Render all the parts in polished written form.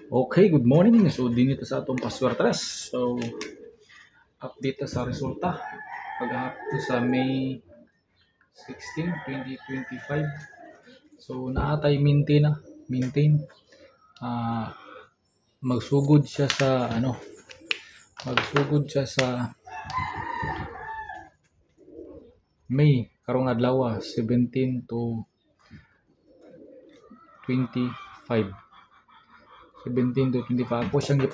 Okay, good morning. So, din ito sa atong paswertres. So, update ta sa resulta. Paghapon sa May 16, 2025. So, naatay maintain na. Maintain. Ah, magsugod siya sa magsugod siya sa May karong adlaw 17 to 25. 17 to 25 ako siyang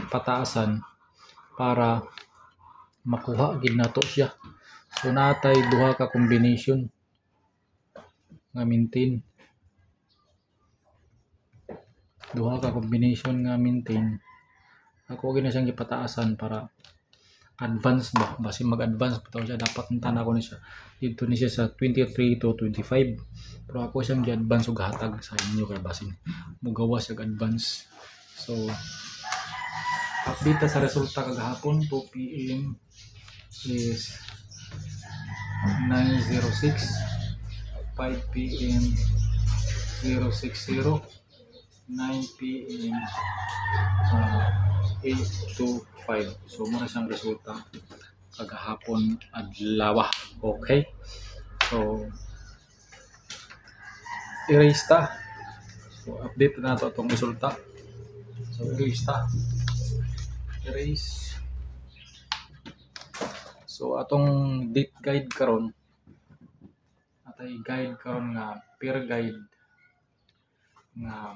pataasan para makuha gid nato siya. So natay duha ka combination nga maintain. Duha ka combination nga maintain. Ako gina siyang gipataasan para advance ba. Basi mag-advance pa siya dapat nantana ko ni siya. Dito ni siya sa 23 to 25. Pero ako siyang gi-advance og hatag sa inyo kay basin mugawas sa advance. So update sa resulta kagahapon 2 PM is 9:06, 5 PM 060, 9 PM 8:05. So muna siyang resulta kagahapon adlaw. Okay, so erase ta. So update na to itong resulta. So erase ta. Erase. So atong date guide karon atay guide karon nga peer guide nga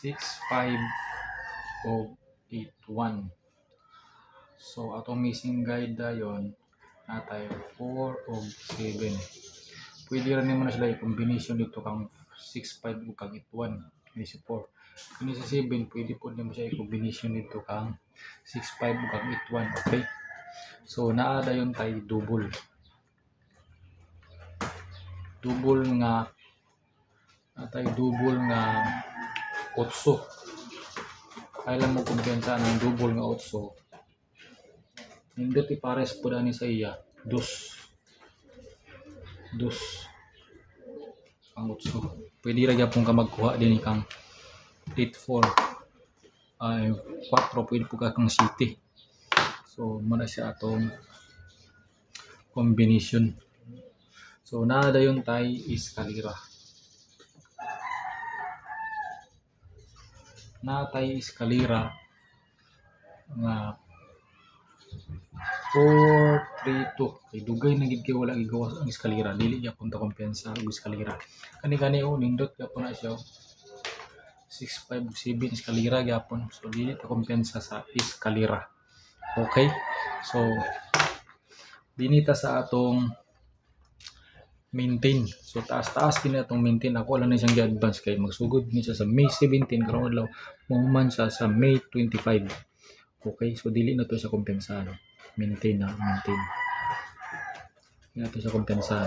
6581. So atong missing guide dayon natay 4 og 7. Pwede rin mo na sila i-combination dito kang 65 ug kang 81. Ini si 4. Kani si 7 pwede po mo siya i-combination dito kang 65 ug kang 81. Okay. So naa dayon tay double. Double nga atay double nga 8. Kailan mo kumpiyansa ng double nga 8. Nindot ipares po ni sa iya 2 ang 8. Pwede ra gyapon ka magkuha din kang 84 ay 4 pwede po ka kang city. So muna siya atong combination. So naa dayon tay eskalera. Natay eskalera nga 432. Kay dugay na gid kay wala gigawas ang eskalera. Dili gyapon ta kumpiyansa og eskalera. Kani nindot gyapon na siya 657 eskalera gyapon. So dili ta kumpiyansa sa eskalera. Okay? So dinita sa atong maintain. So taas kini atong maintain. Ako lang na siyang gi-advance kay magsugod ni siya sa May 17 karong adlaw. Mahuman siya sa May 25. Okay? So dili na to sa kumpiyansa. Maintain. Dili na to sa kumpiyansa.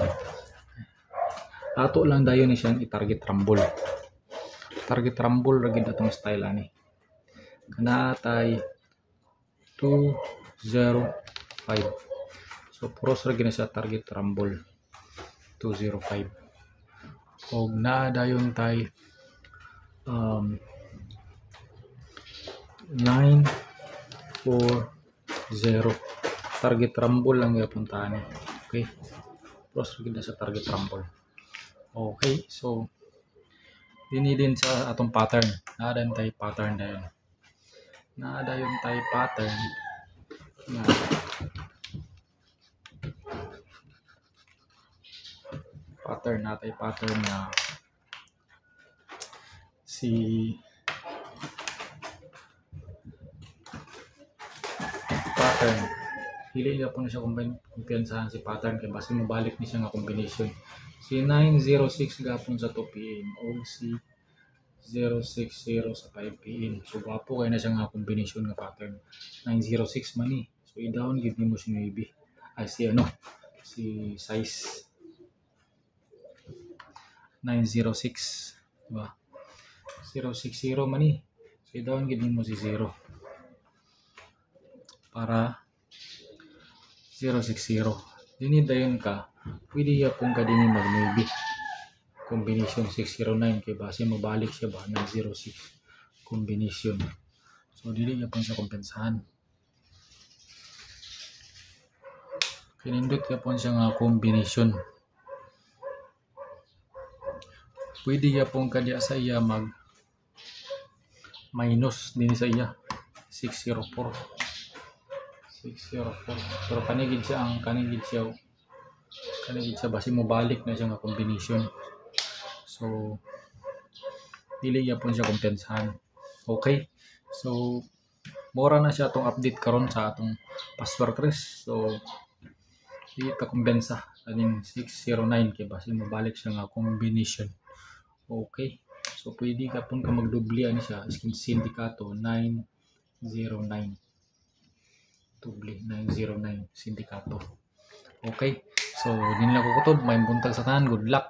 Ato lang dayon ni siyang i-target rumble. Target rumble ra gid atong style ani. Kana tay 205. So pros ra gid sa target rumble 205. Og naa dayon tay 940. Target rumble lang gyapon ta ni. Okay. Pros ra gid sa target rumble. Okay, so dini din sa atong pattern. Naa dayon tay pattern dayon. Naa dayon tay pattern na pattern na si pattern dili na po na siya kumpiyansahan si pattern kay basta mabalik ni siya nga combination. Si 906 gapon sa 2 PM o si 060 sa 5 PM. So gwapo kay na siya nga combination nga pattern. 906 man ni. So i-down gid nimo si maybe ay si size 906 diba? 060 man ni. So i-down gid nimo si 0 para 060. Dini dayon ka pwede yapon ka din mag maybe combination 609 kay base mabalik siya ba ng 06. combination. So dili gyapon siya kompensahan. Kinindot gyapon siya nga combination. Pwede gyapon kadiya sa iya mag minus din sa iya 604. Pero kanigid siya basi mo balik na siya nga combination. So dili gyapon siya kompensahan. Okay, so mura na siya atong update karon sa atong password trace. So dili ta kumbensa aning 609 kay basi mo balik siya nga combination. Okay, so pwede ka pun ka magdubli ani siya iskin sindikato 909 dubli 909 sindikato. Okay, so din lang ko kutod may buntag sa tanan. Good luck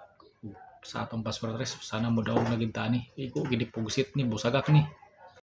sa atong password trace. Sana mo daw naging tani. Iko gid pugsit ni busagak ni.